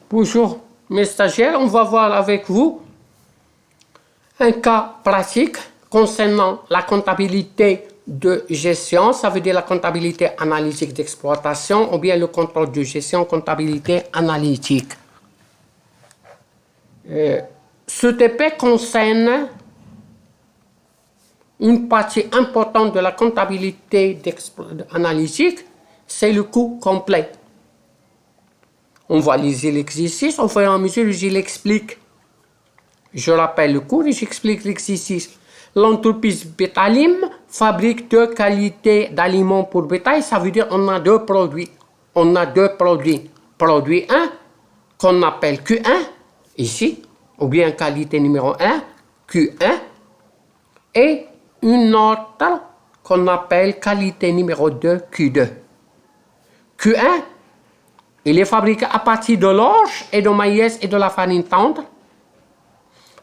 Bonjour mes stagiaires, on va voir avec vous un cas pratique concernant la comptabilité de gestion, ça veut dire la comptabilité analytique d'exploitation ou bien le contrôle de gestion, comptabilité analytique. Ce TP concerne une partie importante de la comptabilité analytique, c'est le coût complet. On va lire l'exercice, au fur et à mesure, je l'explique. Je rappelle le cours et j'explique l'exercice. L'entreprise Betalim fabrique deux qualités d'aliments pour bétail, ça veut dire on a deux produits. On a deux produits. Produit 1, qu'on appelle Q1, ici, ou bien qualité numéro 1, Q1, et une autre qu'on appelle qualité numéro 2, Q2. Q1, il est fabriqué à partir de l'orge et de maïs et de la farine tendre.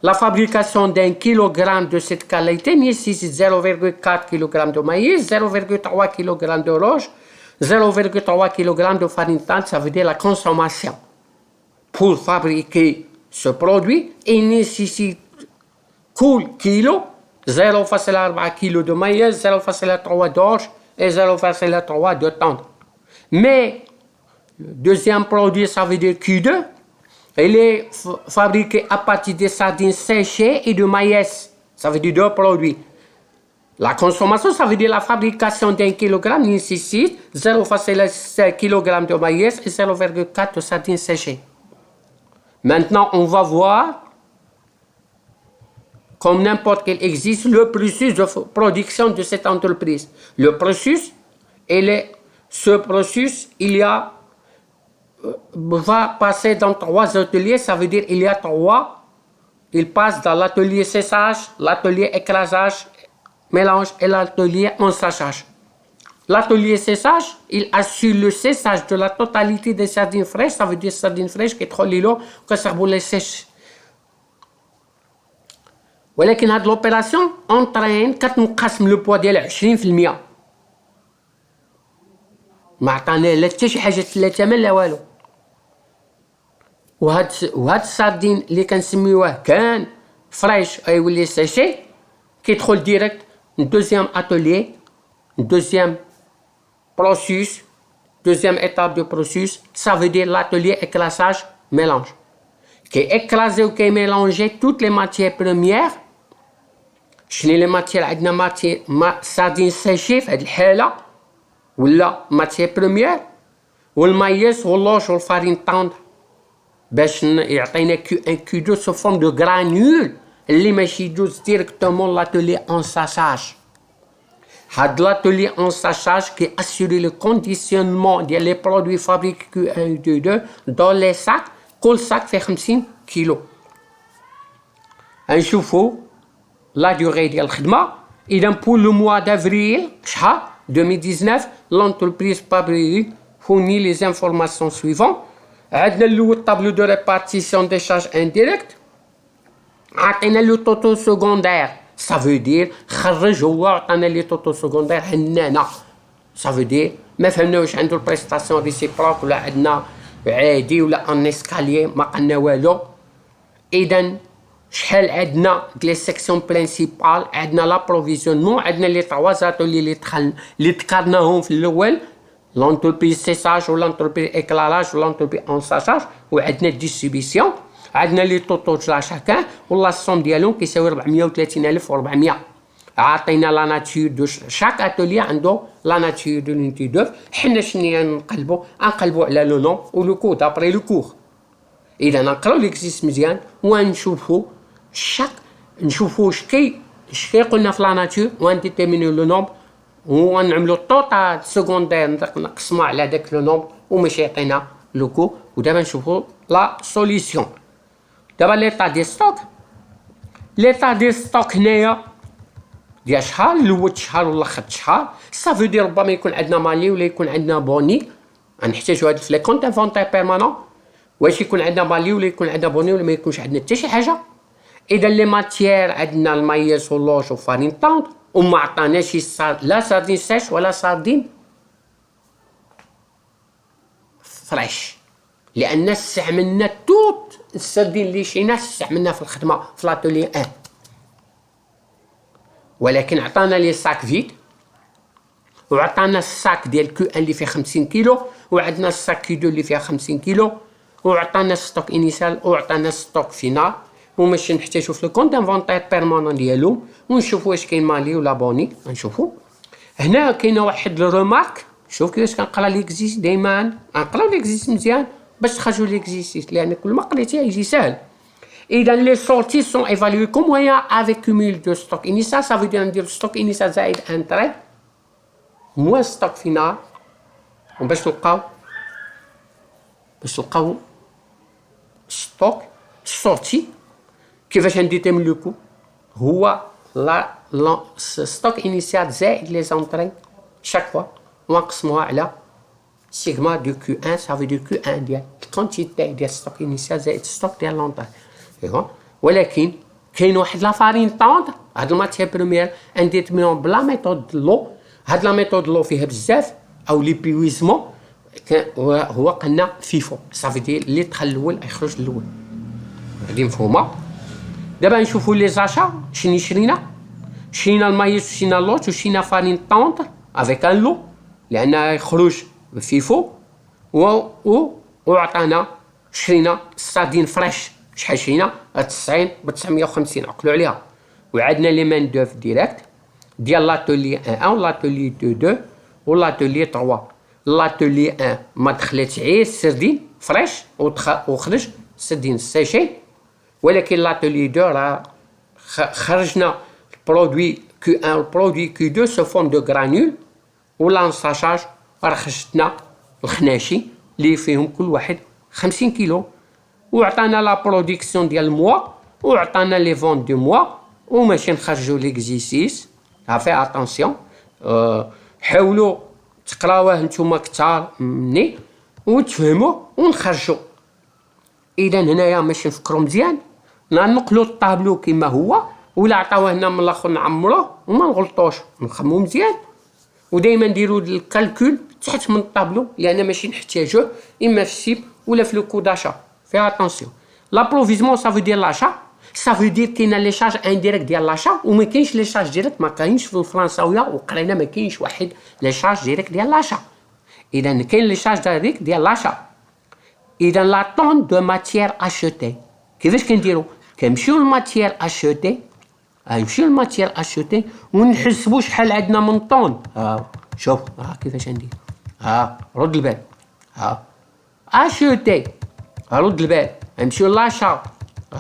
La fabrication d'un kilogramme de cette qualité nécessite 0,4 kg de maïs, 0,3 kg de l'orge, 0,3 kg de farine tendre, ça veut dire la consommation. Pour fabriquer ce produit, il nécessite cool kilo, 0,4 kg de maïs, 0,3 d'orge et 0,3 de tendre. Mais le deuxième produit, ça veut dire Q2, il est fabriqué à partir des sardines séchées et de maïs. Ça veut dire deux produits. La consommation, ça veut dire la fabrication d'un kilogramme nécessite 0,6 kg de maïs et 0,4 de sardines séchées. Maintenant, on va voir, comme n'importe quel existe, le processus de production de cette entreprise. Le processus, ce processus, va passer dans trois ateliers, ça veut dire il y a trois. Il passe dans l'atelier séchage, l'atelier écrasage, mélange et l'atelier ensachage. L'atelier séchage, il assure le séchage de la totalité des sardines fraîches, ça veut dire sardines fraîches qui تخلي له كسربوا les sèches. ولكن هذه l'opération entraîne كتنقسم le poids ديال 20%. ما عطانا لا حتى شي حاجه لا ثمن لا والو. وهاد السردين اللي كنسميوه كان فريش يولي سيشي كيدخل ديريكت دوزيام اتوليي دوزيام processus, deuxième étape du processus, ça veut dire l'atelier écrasage mélange. Qui est écrasé ou qui est mélangé toutes les matières premières. شنو les matières عندنا matière sardine séchée في هذه الحالة ولا matière première والمايس واللوش والفارين tendre باش يعطينا Q1 Q2 sous forme de granules اللي ماشي يدوز directement l'atelier ensachage. هاد l'atelier ensachage qui assure le conditionnement des produits fabriqués Q1 Q2 dans les sacs. كل sac fait 50 كيلو. نشوفوا la durée ديال الخدمة. إذا pour le mois d'avril شهر 2019 l'entreprise Pabril fournit les informations suivantes. عندنا الأول tableau de répartition des charges indirectes. عطينا le taux secondaire. Ça veut dire خرج هو عطانا لي توتو سكوندير هنانا. Ça veut dire ما فهمناوش عنده البريستاسيون ريسيبروك ولا عندنا عادي ولا ان اسكاليي ما قلنا والو. اذا شحال عندنا لي سيكسيون برينسيبال عندنا لابروفيزيونمون عندنا لي تروا زاتولي اللي ذكرناهم في الاول لونتربريز سيساج و لونتربريز اكلاراج و لونتربريز انساشاج وعندنا ديستريبيسيون عندنا لي طوطو تاع شاكان والله الصوم ديالهم كيساوي 430,400. عطينا لا ناتور دو شاك اتولي عنده لا ناتور دو لونتي دوف. حنا شنو نقلبوا على لو نوم و لو كو دابري لو كور. اذا نقراو ليكزيست مزيان ونشوفوا نشوفوا شكي قلنا في لا ناتور ونديتيرمينيو لو نوم ونعملوا الطوطال سكوندير نقسموا على داك لو نوم وماشي يعطينا لو كو. ودابا نشوفوا لا سوليسيون. دابا ليطا دي ستوك. ليطا دي ستوك هنايا ديال شهر الاول شهر ولا اخر شهر. صافي دير ربما يكون عندنا مالي ولا يكون عندنا بوني. غنحتاجو هاد في لي كونت انفونتير بيرمانون. واش يكون عندنا مالي ولا يكون عندنا بوني ولا ما يكونش عندنا حتى شي حاجه. اذا لي ماتيير عندنا المايس واللوش وفارين طوند وما عطاناش لا ساردين سيش ولا ساردين فريش. لان استعملنا توت السردين اللي شينا استعملناه في الخدمه في لاتولي 1، ولكن عطانا لي ساك فيد، وعطانا الساك ديال كو 1 اللي فيه 50 كيلو، وعندنا الساك كي 2 اللي فيها 50 كيلو، وعطانا ستوك انيسيال وعطانا ستوك فينال، وماشي نحتاجو في الكونت انفونتير بيرمانون ديالو ونشوفو واش كاين مالي ولا بوني. نشوفو هنا كاينه واحد الرومارك. شوف كيفاش كنقرا ليكزيس، دائما نقراو ليكزيس مزيان باش تخرجوا ليكزيسيس، لان كل ما قريتيه يجي ساهل. إذا les sorties sont évaluées comme moyen avec cumul de stock initial. Ça veut dire ندير stock initial زائد entrée moins stock final. وباش نلقاو stock sortie كيفاش نديتيرمينيو هو لا stock initial زائد les entrées chaque fois ونقسموها على سيغما دو Q1. ça veut dire Q1 ديال الكونتيتي ديال stock initial زائد stock ديال l'entrée. ولكن كاين واحد لا فارين طوند. هاد الماتيير بروميير انديترمينون بلا ميثود لو. هاد لا ميثود لو فيها بزاف او لي بيويزمون. هو قلنا فيفو صافي دير اللي دخل الاول يخرج الاول. غادي مفهومه. دابا نشوفوا لي زاشا شنو شرينا المايس وشرينا اللوت وشرينا فارين طوند افيك ان لو لان يخرج فيفو وعطانا شرينا السردين فريش. شحال شرينا 90 ب 950 عقلوا عليها. وعندنا لي مان دوف ديريكت ديال لاتولي 1 ولاتولي 2 ولاتولي 3. لاتولي 1 ما دخلت غير السردين فريش وخرج السردين سيشي، ولكن لاتولي 2 راه خرجنا البرودوي كو 1 والبرودوي كو 2 سو فورم دو غرانول، ولانساشاج راه خرجتنا الخناشي اللي فيهم كل واحد 50 كيلو، وعطانا لا برودكسيون ديال الموا وعطانا لي فون دو موا. وماشي نخرجوا ليكزيسيس. عافي اتونسيون. حاولوا تقراوه نتوما كثار مني وتفهموا ونخرجوا. اذا هنايا ماشي نفكروا مزيان نقلوا الطابلو كما هو، ولا عطاوه لنا من الاخر نعمروه وما نغلطوش نخمو مزيان. ودائما نديروا الكالكول تحت من الطابلو لان ماشي نحتاجوه اما في السيب ولا في لو كو داشا. Fais attention. L'approvisionnement, ça veut dire l'achat. Ça veut dire qu'il y a les charges indirectes ديال l'achat وما كاينش les charges directes. ما كاينش في الفرنساويه وقرينا ما كاينش واحد les charges directes ديال l'achat. اذا كاين les charges directes ديال l'achat. اذا لا طون دو ماتيير اشوتي كيفاش كنديروا؟ كنمشيو للماتيير اشوتي، نمشيو للماتيير اشوتي ونحسبوا شحال عندنا من طون. شوف كيفاش ندير. رد البال. اشوتي رد البال. نمشيو لاشا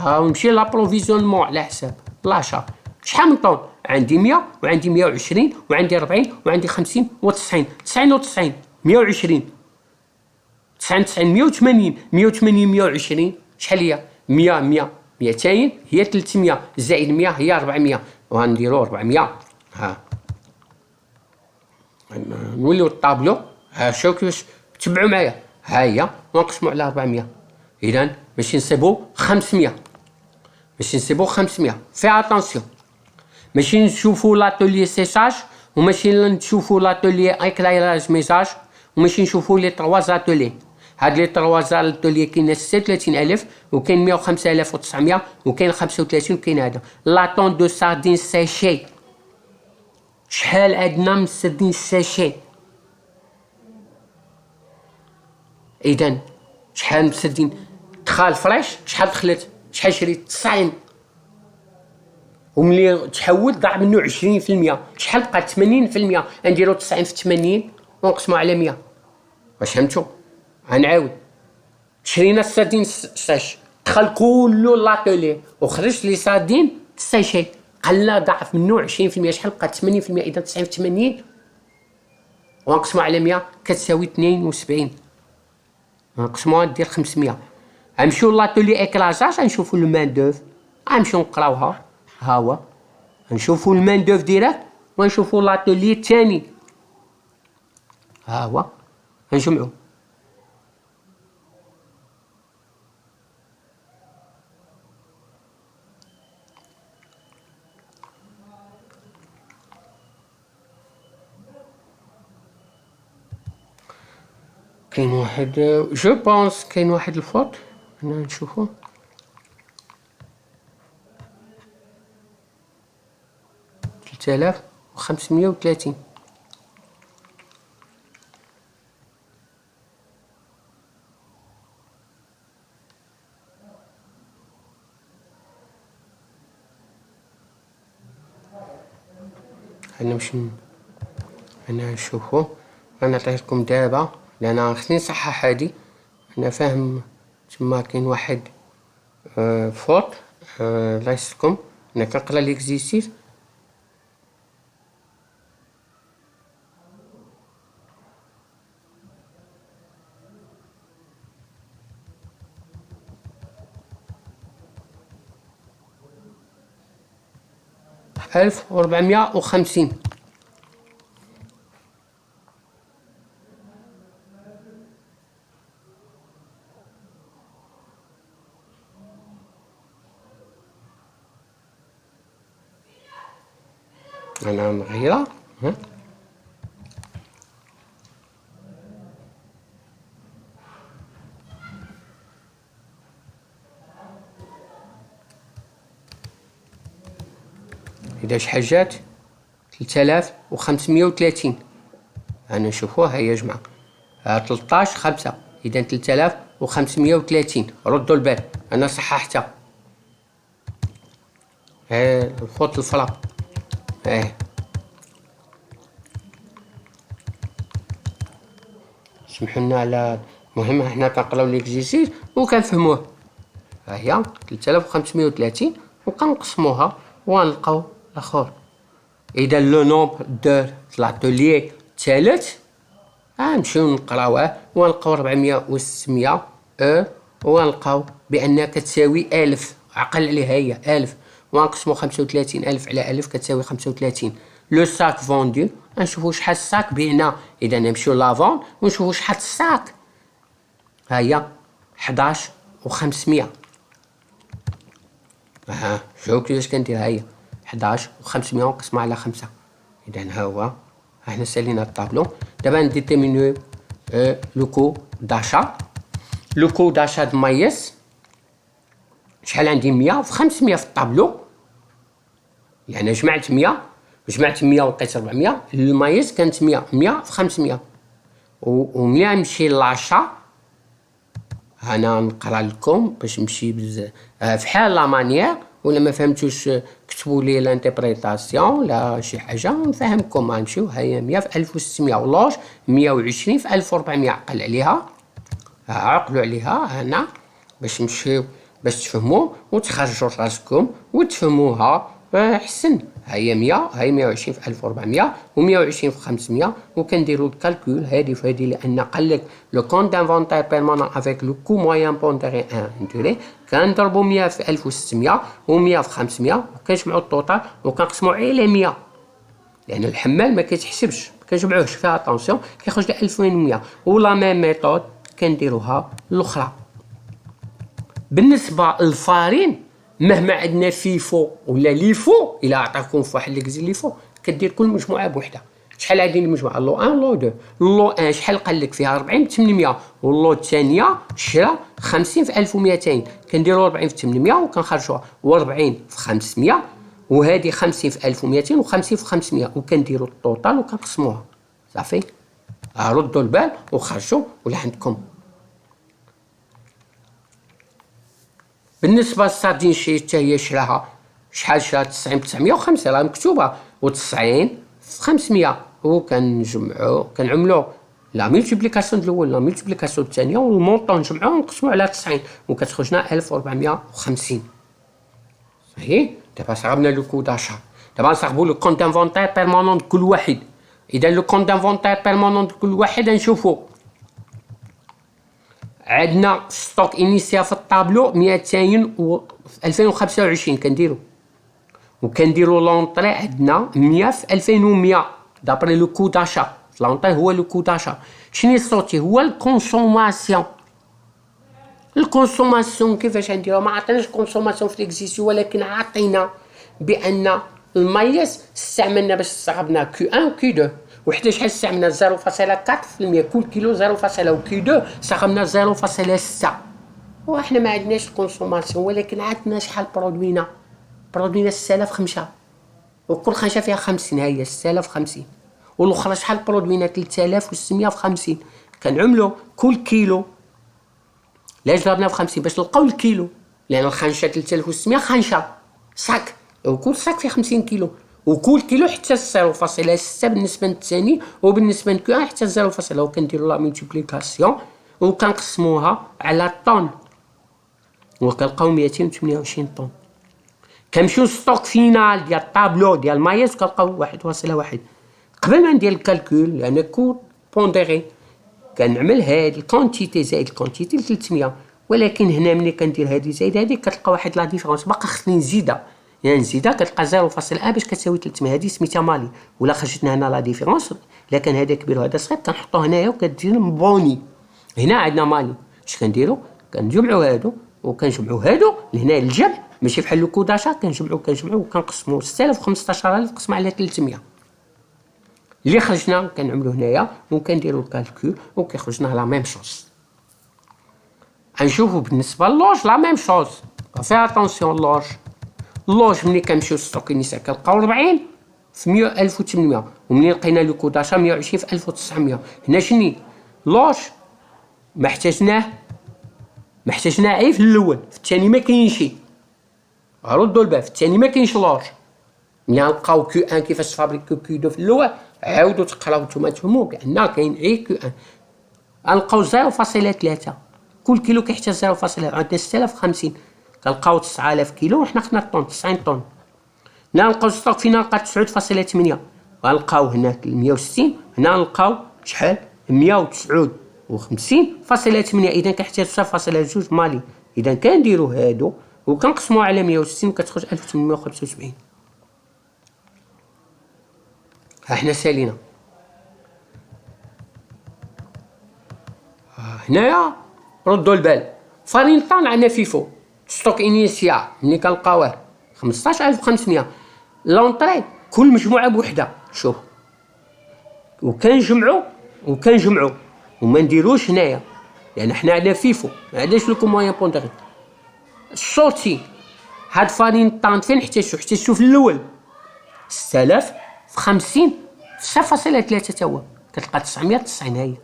ونمشي لابروفيزيونمون على حساب لاشا. شحال من طون؟ عندي 100 وعندي 120 وعندي 40 وعندي 50 و90. 99 120 99 180 180 120 شحال هي؟ 100 100 200 هي 300 زائد 100 هي 400. وغنديرو 400. نوليو الطابلو. شوف كيفاش تبعوا معايا. هي ونقسموا على 400. اذا ماشي نصيبو 500. ماشي نصيبو 500. في اتونسيون. ماشي نشوفو لاتولي سيساج وماشي نشوفو لاتولي ايكلايراج ميساج وماشي نشوفو لي 3 اتولي. هاد لي 3 اتولي كاين 36000 وكاين 105900 وكاين 35 وكاين هذا. لاطون دو ساردين سيشي شحال عندنا من ساردين سيشي؟ اذا شحال مسدين دخل فريش؟ شحال دخلت؟ شحال شريت؟ 90. وملي تحول ضاع منه 20%. شحال بقى؟ 80%. نديرو 90 في 80 ونقسمو على 100. واش فهمتو؟ غنعاود. شرينا السردين ساش دخل كله لاتولي وخرج لي سردين ساشي قلنا ضعف منه 20%. شحال بقى؟ 80%. اذا 90 في 80 ونقسمو على 100 كتساوي 72. نقسموها دير 500. غنمشيو لاتولي اكلاجاج غنشوفو المان دوف غنمشيو نقراوها. ها هو غنشوفو المان دوف ديريكت ونشوفو لاتولي الثاني. ها هو غنجمعو. كاين واحد جو بونس كاين واحد الفوت هنا نشوفو. تلتالاف وخمسمية وتلاتين. أنا نشوفو. أنا عطيتكم دابا لأن خصني نصحح هادي. أنا فاهم تما كاين واحد فوت الله يسركم. أنا كنقرا ليكزيسيس. ألف وربعمية وخمسين. أنا نغيرها. إذا شحال جات 3530. أنا نشوفوها هي يا جماعة 13/5. إذا 3530. ردوا البال أنا صححتها. الفوت الفرا. سمحولنا على المهم حنا كنقراو ليكزيسيس وكنفهموه. ها هي 3530 وكنقسموها ونلقاو الاخر. اذا لو نومبر دو لاتوليي الثالث نمشيو نقراوه ونلقاو 400 و 600 ونلقاو بان كتساوي 1000. عقل عليها هي 1000 ونقسمو 35000 على 1000 كتساوي 35. لو ساك فوندو نشوفو شحال الساك بعنا. اذا نمشيو لافون ونشوفو شحال الساك. ها هي 11500. شوفوا كيفاش كندير. ها هي 11500 ونقسمها على 5. اذا ها هو حنا سالينا الطابلو. دابا نديتيرمينيو لو كو داشا. لو كو داشا د مايس شحال عندي 100 في 500 في الطابلو. يعني جمعت 100 ولقيت 400. المايس كانت 100 في 500. وملي نمشي لاشا انا نقرا لكم باش نمشي فحال لا مانيير. ولا ما فهمتوش كتبوا لي لانتربريتاسيون ولا شي حاجه نفهمكم. غنمشيو. هي 100 في 1600 ولوج 120 في 1400. عقل عليها. عقلوا عليها هنا باش نمشيو باش تفهموا وتخرجوا راسكم وتفهموها احسن. هي 100 هي 120 في 1400 و120 في 500 وكنديروا الكالكول هادي في هادي. لان قال لك لو كونت دانفونتير بيرمانون افيك لو كو موين بونديري 1 انتوري كنضربوا 100 في 1600 و100 في 500 وكنجمعوا الطوطال وكنقسموا على 100. لان الحمال ما كيتحسبش ما كنجمعوهش فيها اتونسيون كيخرج لي 1100. ولا ميم ميثود كنديروها الاخرى. بالنسبه للفارين مهما عندنا فيفو ولا ليفو الا عطاكم في واحد ليكزي ليفو كدير كل مجموعه بوحدها. شحال هذه المجموعه لو 1 لو 2 لو 1 شحال قال لك فيها 40 ب 800 واللو الثانيه شرا 50 في 1200 كنديروا 40 في 800 وكنخرجوها و40 في 500 وهذه 50 في 1200 و50 في 500 وكنديروا الطوطال وكنقسموها صافي. ردوا البال وخرجوا ولا عندكم. بالنسبه للساردين شي حتى هي شراها شحال شراها 90 ب 905 راه مكتوبه و90 في 500 وكنجمعوا كنعملوا لا ملتيبليكاسيون الاول لا ملتيبليكاسيون الثانيه والمونطون نجمعوه ونقسموا على 90 وكتخرجنا 1450 صحيح. دابا صاحبنا لو كو داشا. دابا نصاحبوا لو كونت انفونتير بيرمانون كل واحد. اذا لو كونت انفونتير بيرمانون كل واحد نشوفوا عندنا ستوك انيسيال في الطابلو 200 و 2025 كنديروا وكنديروا لونطري عندنا 100 في 2100 دابري لو كو داشا. لونطري هو لو كو داشا. شنو الصوتي هو الكونسوماسيون. الكونسوماسيون كيفاش نديروها؟ ما عطيناش كونسوماسيون في ليكزيسيو ولكن عطينا بان المايس استعملنا باش استغربنا كيو 1 كيو 2 وحتى شحال استعملنا 0.4% كل كيلو 0.1 وكي 2 استخدمنا 0.6. وإحنا ما عندناش الكونسوماسيون، ولكن عندنا شحال برودوينا 6000 خمشة، وكل خمشة فيها 50، هي 6000 50. والاخرى شحال برودوينا 3600 في 50. كنعملو كل كيلو لاش ضربنا في 50 باش نلقاو الكيلو، لان الخنشه 3600 خنشه صاك، وكل صاك فيه 50 كيلو، وكل كيلو حتى 0.6 بالنسبه للثاني، وبالنسبه لكو حتى 0.0، وكنديروا لا ملتيبليكاسيون وكنقسموها على طن وكنلقاو 228 طن. كنمشيو ستوك فينال ديال الطابلو ديال مايس كنلقاو 1.1. قبل ما ندير الكالكول لان كود بونديري كنعمل هاد الكونتيتي زائد الكونتيتي 300، ولكن هنا ملي كندير هادي زائد هادي كتلقى واحد لا ديفيرونس باقا خصني نزيدها، يعني نزيدها كتلقى 0.1 باش كتساوي 300. هادي سميتها مالي، ولا خرجتنا هنا لا ديفيرونس، الا كان هذا كبير وهذا صغير كنحطوه هنايا وكتجي مبوني. هنا عندنا مالي، اش كنديروا كنجمعوا هادو وكنجمعوا هادو لهنا الجمع ماشي بحال لو كوداشا، كنجمعوا وكنقسموا 6000 15000 قسمه على 300 اللي خرجنا كنعملو هنايا وكنديروا الكالكول وكيخرجنا لا ميم شوز. غنشوفوا بالنسبه للوج لا ميم شوز. فيها اتونسيون اللوج ملي كنمشيو ستوك النساء كنلقاو 40 في 100 1800، وملي لقينا لو كوداشا 120 في 1900. هنا شني لوج ما احتاجناه غير في الاول، في الثاني ما كاينش. ردوا البال، في الثاني ما كاينش لوج. ملي نلقاو كيو ان كيفاش تفابريكو كيو 2 في الاول، عاودوا تقراو نتوما تفهموا كأننا كاين غير كيو ان. غنلقاو 0.3 كل كيلو كيحتاج 0.3. عندنا 6000 50 كنلقاو 9000 كيلو وحنا خدنا طن 90 طن. هنا نلقاو ستوك فينا نلقى 9.8، غنلقاو هناك 160، هنا نلقاو شحال 159.8. اذا كيحتاج 0.2 مالي. اذا كنديروا هادو وكنقسموا على 160 كتخرج 1875. ها حنا سالينا. هنايا ردوا البال، فارين طان عندنا فيفو ستوك انيسيال ملي كنلقاوه 15500. لونطري كل مجموعه بوحده. شوف وكنجمعوا وما نديروش هنايا لان حنا عندنا فيفو ما عندناش لكم موين بونديري. الصوتي هاد فارين طان فين احتاجو في الاول 6000 في 50 في 0.3 تا هو كتلقى 990. هي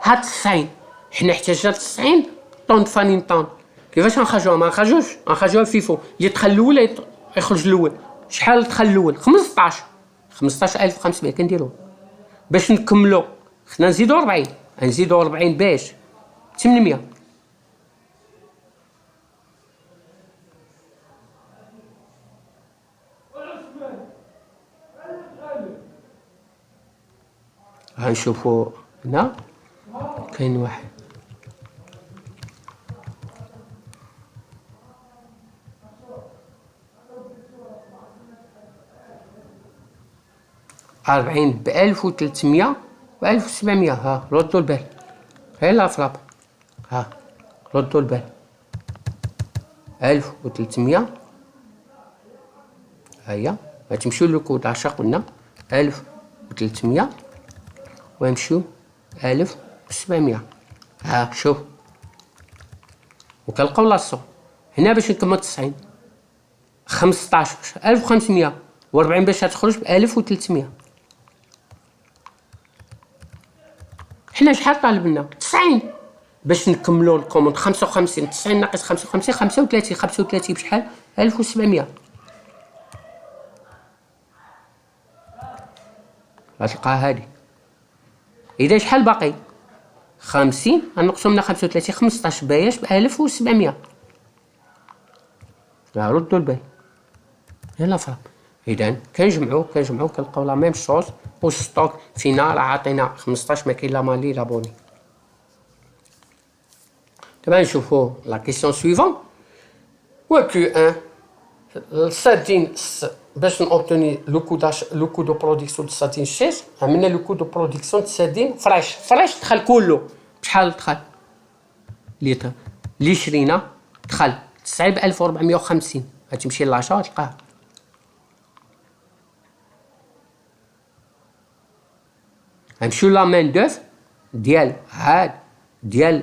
هاد 90 حنا احتاجنا 90 طن فانين طن. كيفاش غنخرجوها؟ ما نخرجوها فيفو اللي دخل الاول يخرج الاول. شحال دخل الاول؟ 15500 كنديروه باش نكملو. خصنا نزيدو 40 نزيدو 40 باش 800. غنشوفو هنا كاين واحد أربعين ب1300 و1700. ها ردوا البال، هاي الافراب. ها ردوا البال 1300. هيا غتمشيو للكود 10 قلنا 1300 ويمشيو 1700. ها شوف وكنلقاو لاصو هنا باش نكمل 90 15 1500 و40 باش تخرج ب 1300. حنا شحال طالب لنا 90 باش نكملوا الكوموند 55. 90 ناقص 55 35 بشحال 1700. غتلقاها هادي. اذا شحال باقي 50 غنقسم من 35 15 باياش ب 1700. ردوا البال يلا فرق. اذا كنجمعوا كنلقاو لا ميم شوز. والستوك فينا راه عطينا 15 ما كاين لا مالي لا بوني. دابا نشوفوا لا كيسيون سويفون. و كيو ان السردين باش نوبتوني لو كو دو برودكسيون د السردين شيش. عملنا لو كو دو برودكسيون د السردين فريش دخل كله بشحال دخل لتر اللي شرينا دخل 9450. غتمشي لاشا تلقاه نمشيو لا مان دوف ديال عاد ديال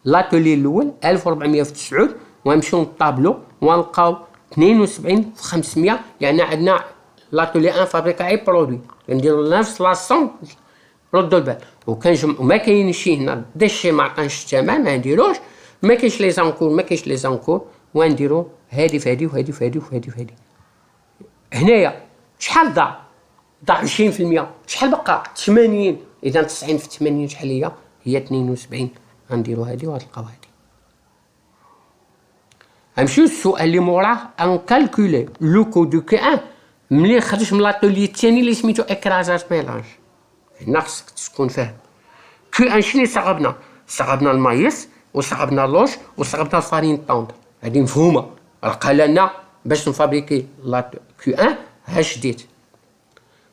لاتولي الاول 1409 ونمشيو للطابلو ونلقاو 72 في 500. يعني عندنا لاتولي ان فابريكا اي برودوي كنديرو نفس لاصون. ردوا البال وكنجمعو ما كاينش هنا داكشي ما عطانش الثمن ما نديروش. ما كاينش لي زانكور ونديرو هادي في هادي وهادي في هادي وهادي في هادي. هنايا شحال ضاع 20%. شحال بقى 80. اذا 90 في 80 شحال هي 72. غنديرو هادي وغتلقاو هادي. غنمشيو للسؤال اللي موراه ان كالكولي لو كو دو كي ان ملي خرج من لاتولي الثاني اللي سميتو اكرازاج ميلانج. هنا خصك تكون فاهم كو ان شنو صغبنا المايس وصغبنا لوش وصغبنا الفارين طوند. هادي مفهومه راه لنا باش نفابريكي لا كو ان ها شديت.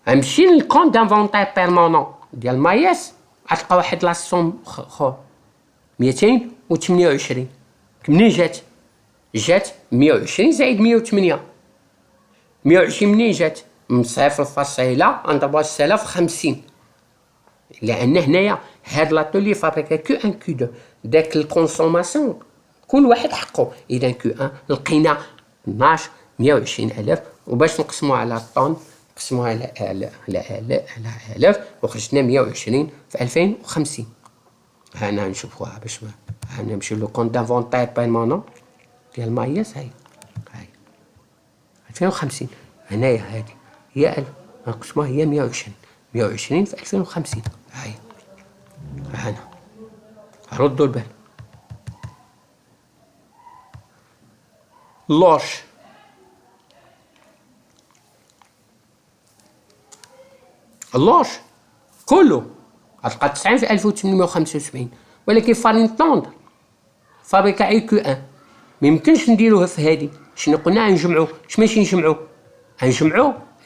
غنمشي للكونت دانفونتير بيرمانون ديال المايس غتلقى واحد لاصوم اخر 228. منين جات 120 زائد 108. 120 منين جات من صفر فاصله نضربوها 6000 في 50. لان هنايا هاد لاتولي فابريكا كو ان كو دو داك الكونسوماسيون كل واحد حقه. اذا كو ان لقينا 12 120,000 وباش نقسموها على الطن نقسموها على 1000 وخرجنا 120 في 2050. هنا نشوفوها باش هنا نمشيو لو كونت دانفونتير بيرمانون ديال المايس. هاي 2050. هنايا هادي هي 1000 نقسموها هي 120 في 2050. هاي هنا ردوا البال. اللوش كله غتلقى 90 في 1875. ولكن فارين طوند فابريكا اي كو ان ميمكنش نديروها في هادي. شنو قلنا غنجمعو ماشي نجمعو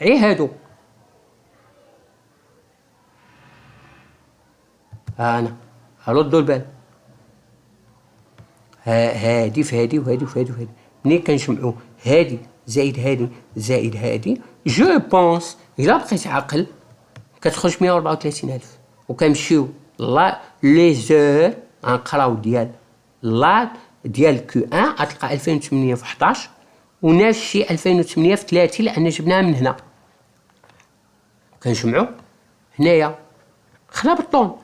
غير هادو. انا ردوا البال. هادي في هادي وهادي في هادي وهادي. ملي كنجمعو هادي زائد هادي زائد هادي جو بونس الا بقيت عاقل كتخرج 134,000. وكنمشيو لا لي زور غنقراو ديال كو ان غتلقى 2800 في 11 ونفس الشيء 2800 في 30 لان جبناها من هنا. كنجمعو هنايا خنا بالطون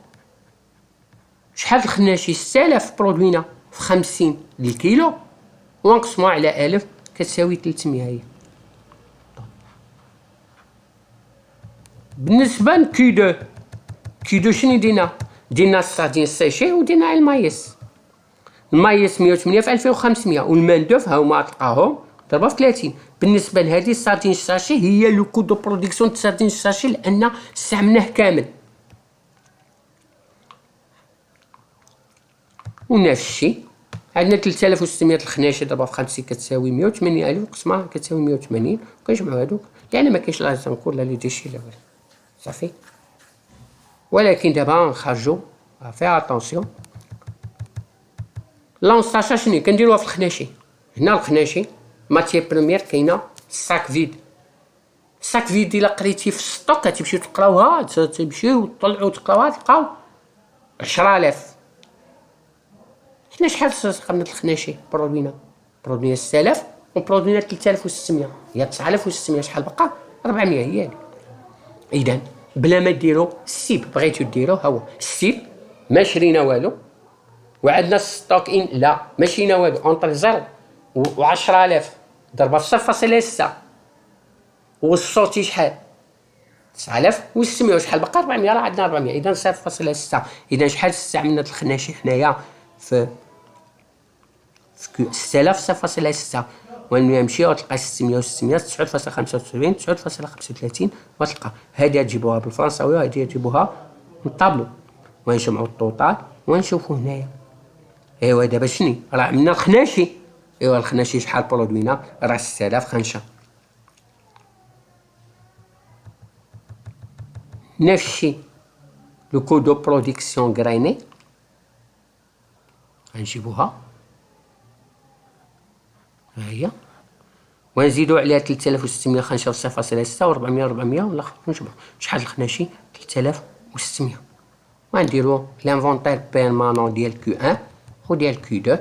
شحال دخلنا شي 6000 برودوينا في 50 الكيلو ونقسموها على 1000 كتساوي 300. هي بالنسبه لكيدو شنو دينا الساردين سيشي ودينا المايس 108 في 2500 والماندوف ها هما تلقاهم ضربها في 30. بالنسبه لهذه الساردين ساشي هي لو كو دو برودكسيون د ساردين ساشي لان استعملناه كامل. ونفس الشيء عندنا 3600 الخناشي ضربها في 50 كتساوي 180,000 قسمها كتساوي 180. كنجمعوا هذوك لان ما كاينش لا زنكور لا لي ديشي لا والو صافي. ولكن دابا نخرجوا فيها اتونسيون. لونستاشا شنو كنديروها في الخناشي. هنا الخناشي ماتيير بريمير كاينه ساك فيد. ساك فيد الا قريتي في السطوك كتمشيو تقراوها تمشيو تطلعوا تقراوها تلقاو 10,000. حنا شحال سقمنا الخناشي برودوينا 6000 وبرودوينا 3600 هي 9600. شحال بقى 400 هي هادي. اذا بلا ما ديرو السيب بغيتو ديرو ها هو السيب ما شرينا والو وعندنا ستوك ان لا ما شرينا والو اونطر 0 و 10,000 ضربها في 0.6 والصوتي شحال 9600 وشحال بقى 400. راه عندنا 400 اذا 0.6. اذا شحال استعملنا الخناشي حنايا في 6000 0.6 ونمشي وتلقى 600 و600 9.75 9.35 وتلقى هادي تجيبوها بالفرنساوي وهادي تجيبوها من الطابلو ونجمعوا الطوطال ونشوفوا هنايا. ايوا دابا شنو راه عندنا الخناشي. ايوا الخناشي شحال برودوينا راه 6000 خنشه. نفس الشيء لو كو دو برودكسيون غريني غنجيبوها ها هي ونزيدو عليها 3600 خنشه و 0.6 و 400 ولا نجمعو شحال الخناشي 3000 و600 ونديرو لانفونتير بيرمانون ديال كيو 1 وديال كيو 2.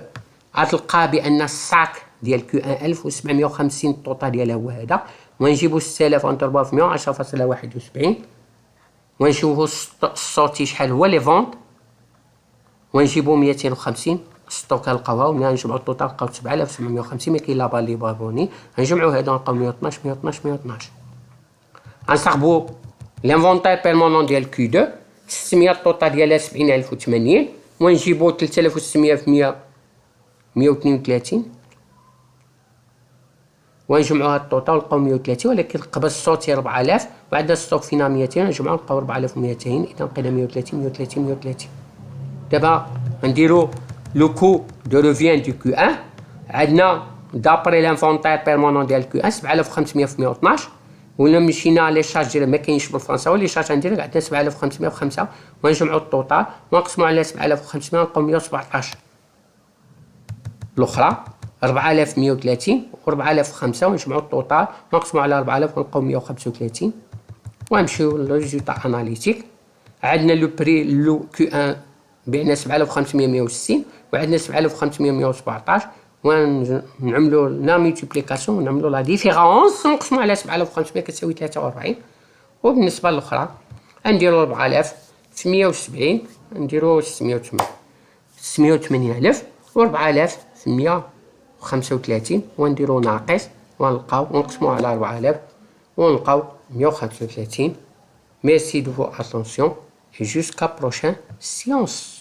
غتلقى بان الساك ديال كيو 1 1750 الطوطا ديالها هو هذا، ونجيبو 6000 ونضربوها في 110.71 ونشوفو الصوتي شحال هو لي فونت ونجيبو 250 ستوك نلقاوها وملي نجمعو الطوطا نلقاو 7750. ما كاين لا بال لي بابوني نجمعو هادو نلقاو 112 112 112. غنصاحبو لانفونتير بيرمانون ديال كيو 2 600 الطوطا ديالها 70080 ونجيبو 3600 في 132 ونجمعوها الطوطا ونلقاو 130 ولكن قبل الصوتي 4000 وعندنا ستوك فينا 200 نجمعو نلقاو 4200 اذا بقينا 130 130 130. دابا نديرو لو كو دو روفيان دو كيو 1 عندنا دابري لانفونتير بيرمانون ديال كيو 1 7500 في 112 ولا مشينا لي شارج ديالها ما كاينش بالفرنساوي لي شارج ندير عندنا 7500 في 5 ونجمعو الطوطال ونقسمو على 7500 نلقاو 117. الاخرى 4130 و 4000 في 5 ونجمعو الطوطال ونقسمو على 4000 ونلقاو 135 ونمشيو للريزولتا اناليتيك. عندنا لو بري لو كيو 1 بعنا 7500 160 وعندنا 7500 117 ونعملو لا مولتيبليكاسيون ونعملو لا ديفيرونس نقسمو على 7500 كتساوي 43. وبالنسبه للاخرى نديرو 4000 في 170 نديرو 680,000 و 4000 في 135 ونديرو ناقص ونلقاو ونقسمو على 4000 ونلقاو 135. Merci de votre attention et jusqu'à prochaine séance.